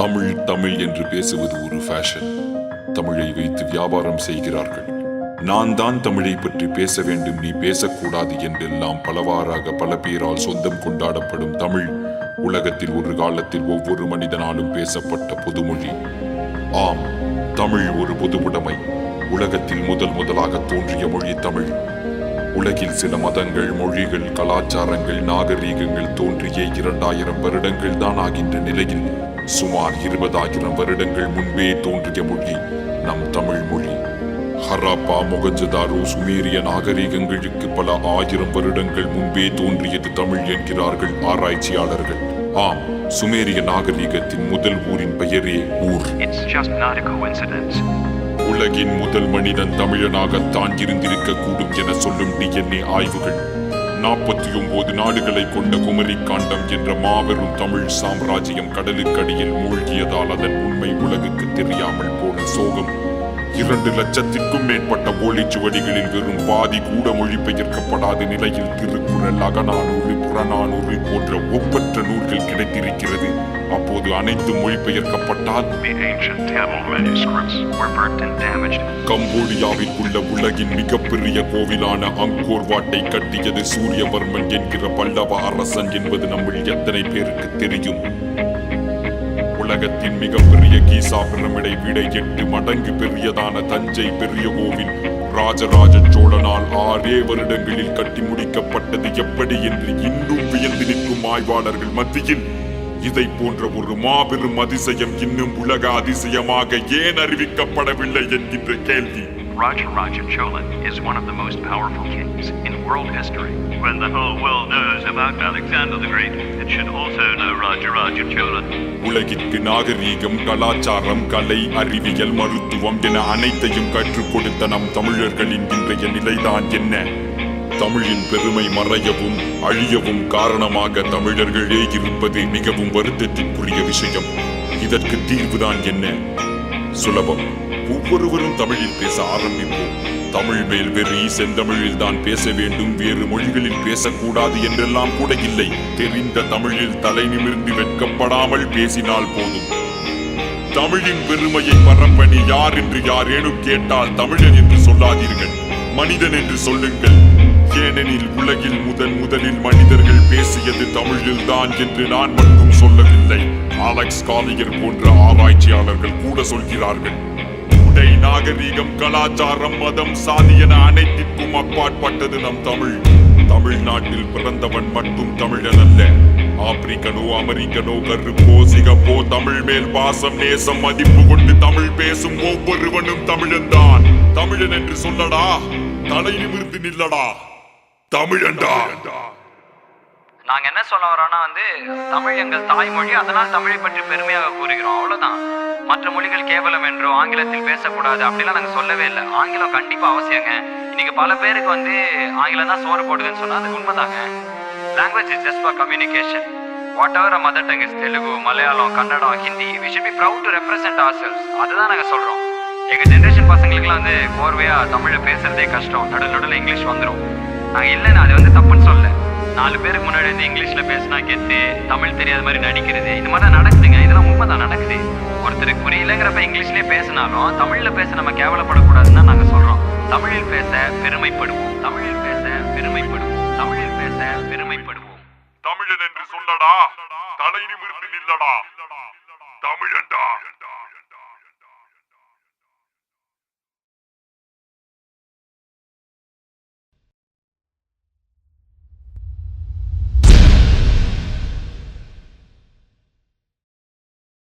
தமிழ் தமிழ் என்று பேசுவது ஒரு ஃபேஷன். தமிழை வைத்து வியாபாரம் செய்கிறார்கள். நான் தான் தமிழை பற்றி பேச வேண்டும், நீ பேசக்கூடாது என்றெல்லாம் பலவாறாக பல பேரால் சொந்தம் கொண்டாடப்படும் தமிழ் உலகத்தில் ஒரு காலத்தில் ஒவ்வொரு மனிதனாலும் பேசப்பட்ட பொதுமொழி. ஆம், தமிழ் ஒரு பொதுவுடைமை. உலகத்தில் முதலாக தோன்றிய மொழி தமிழ். உலகில் சில மதங்கள், மொழிகள், கலாச்சாரங்கள், நாகரீகங்கள் தோன்றிய 2000 வருடங்கள் தான் ஆகின்ற நிலையில் சுமார் 20,000 வருடங்கள் முன்பே தோன்றிய மொழி நம் தமிழ் மொழி. ஹராப்பா, மொகஞ்சதாரோ, சுமேரிய நாகரீகங்களுக்கு பல 1000 வருடங்கள் முன்பே தோன்றியது தமிழ் என்கிறார்கள் ஆராய்ச்சியாளர்கள். ஆம், சுமேரிய நாகரீகத்தின் முதல் ஊரின் பெயரே ஊர். உலகின் முதல் மனிதன் தமிழனாகத்தான் இருந்திருக்க கூடும் என சொல்லும் DNA ஆய்வுகள் 49 நாடுகளை கொண்ட குமரி காண்டம் என்ற மாபெரும் தமிழ் சாம்ராஜ்யம் கடலுக்கடியில் மூழ்கியதால் அதன் உண்மை உலகுக்கு தெரியாமல் போன சோகம். 2 லட்சத்திற்கும் மேற்பட்ட ஓலைச்சுவடிகளில் வெறும் பாதி கூட மொழிபெயர்க்கப்படாத நிலையில் திருக்குறள், அகநானூறு, புறநானூறு போன்ற ஒப்பற்ற நூல்கள் கிடைத்திருக்கிறது. அப்போது அனைத்து மொழிபெயர்க்கப்பட்டால் கம்போடியாவில் உள்ள உலகின் மிகப்பெரிய கோவிலான அங்கோர் வாட்டை கட்டியது சூரியவர்மன் என்கிற பல்லவ அரசன் என்பது நம்மில் எத்தனை பேருக்கு தெரியும்? உலகத்தின் மிகப்பெரிய கீசா பிரமிடை விட 8 மடங்கு பெரியதான தஞ்சை பெரிய கோவில் ராஜராஜ சோழனால் 6 வருடங்களில் கட்டி முடிக்கப்பட்டது எப்படி என்று இன்னும் வியந்து நிற்கும் ஆய்வாளர்கள் மத்தியில் இதை போன்ற ஒரு மாபெரும் அதிசயம் இன்னும் உலக அதிசயமாக ஏன் அறிவிக்கப்படவில்லை என்கின்ற கேள்வி. Rajaraja Chola is one of the most powerful kings in world history. When the whole world knows about Alexander the Great, it should also know Rajaraja Chola. உலகிற்கு நாகரீகம், கலாச்சாரம், கலை, அறிவியல், மருத்துவம் என அனைத்தையும் கற்றுக் கொடுத்த நம் தமிழர்களின் இன்றைய நிலைதான் என்ன? தமிழின் பெருமை மறையவும் அழியவும் காரணமாக தமிழர்களே இருப்பது மிகவும் வருத்தத்திற்குரிய விஷயம். இதற்கு தீர்வுதான் என்ன? சுலபம். ஒவ்வொருவரும் தமிழில் பேச ஆரம்பிப்போம். தமிழ் மேல் வெறி, செந்தமிழில் தான் பேச வேண்டும், வேறு மொழிகளில் பேசக்கூடாது என்றெல்லாம் கூட இல்லை. தெரிந்த தமிழில் தலை நிமிர்ந்து வெட்கப்படாமல் பேசினால் போதும். தமிழின் பெருமையை பரப்பணி யார் என்று யாரேனும் கேட்டால் தமிழன் என்று சொல்லாதீர்கள், மனிதன் என்று சொல்லுங்கள். ஏனெனில் உலகில் முதலில் மனிதர்கள் பேசியது தமிழில் தான் என்று நான் மட்டும் சொல்லவில்லை, அலெக்ஸ் காலியர் போன்ற ஆராய்ச்சியாளர்கள் கூட சொல்கிறார்கள். உடை, நாகரீகம், கலாச்சாரம், மதம், சாதி என அனைத்திற்கும் அப்பாற்பட்டது நம் தமிழ். தமிழ்நாட்டில் பிறந்தவன் மட்டும் தமிழன் அல்ல. ஆப்பிரிக்கனோ, அமெரிக்கனோ, கருப்போ, சிகப்போ, தமிழ் மேல் பாசம், நேசம், மதிப்பு கொண்டு தமிழ் பேசும் ஒவ்வொருவனும் தமிழன் தான். தமிழன் என்று சொல்லடா, தலை நிமிர்ந்து நில்லடா, தமிழன்டா. நாங்க என்ன சொல்ல வரோம்னா தமிழ் எங்கள் தாய்மொழி, அதனால் தமிழை பற்றி பெருமையாக கூறுகிறோம், அவ்வளவுதான். மற்ற மொழிகள் கேவலம் என்றோ ஆங்கிலத்தில் பேசக்கூடாது அப்படிலாம் நாங்க சொல்லவே இல்லை. ஆங்கிலம் கண்டிப்பா அவசியங்க. இன்னைக்கு பல பேருக்கு ஆங்கிலம் தான் சோறு போடுதுன்னு சொன்னா அது உண்மைதாங்க. Language is just for communication. whatever our mother tongue is, Telugu, Malayalam, Kannada, Hindi, we should be proud to represent ourselves. அதுதான் நாங்க சொல்றோம். எங்க ஜெனரேஷன் பசங்களுக்குலாம் கோர்வையா தமிழை பேசுறதே கஷ்டம், நடுவில் இங்கிலீஷ் வந்துடும். நாங்க இல்லைன்னா அது தப்புன்னு சொல்ல. 4 பேருக்கு முன்னாடி இங்கிலீஷ்ல பேசினா கெத்து, தமிழ் தெரியாத மாதிரி நடிக்கிறது, இந்த மாதிரி தான் நடக்குதுங்க. இதெல்லாம் உண்மைதான் நடக்குது. ஒருத்தருக்கு புரியலங்கிறப்ப இங்கிலீஷ்லேயே பேசினாலும் தமிழ்ல பேச நம்ம கேவலப்படக்கூடாதுன்னு நாங்க சொல்றோம். தமிழில் பேச பெருமைப்படுவோம், தமிழில் பேச பெருமைப்படுவோம், தமிழில் பேச பெருமைப்படுவோம். தமிழன் என்று சொல்லடா, தலை நிமிர்ந்து நில்லடா, தமிழன்டா.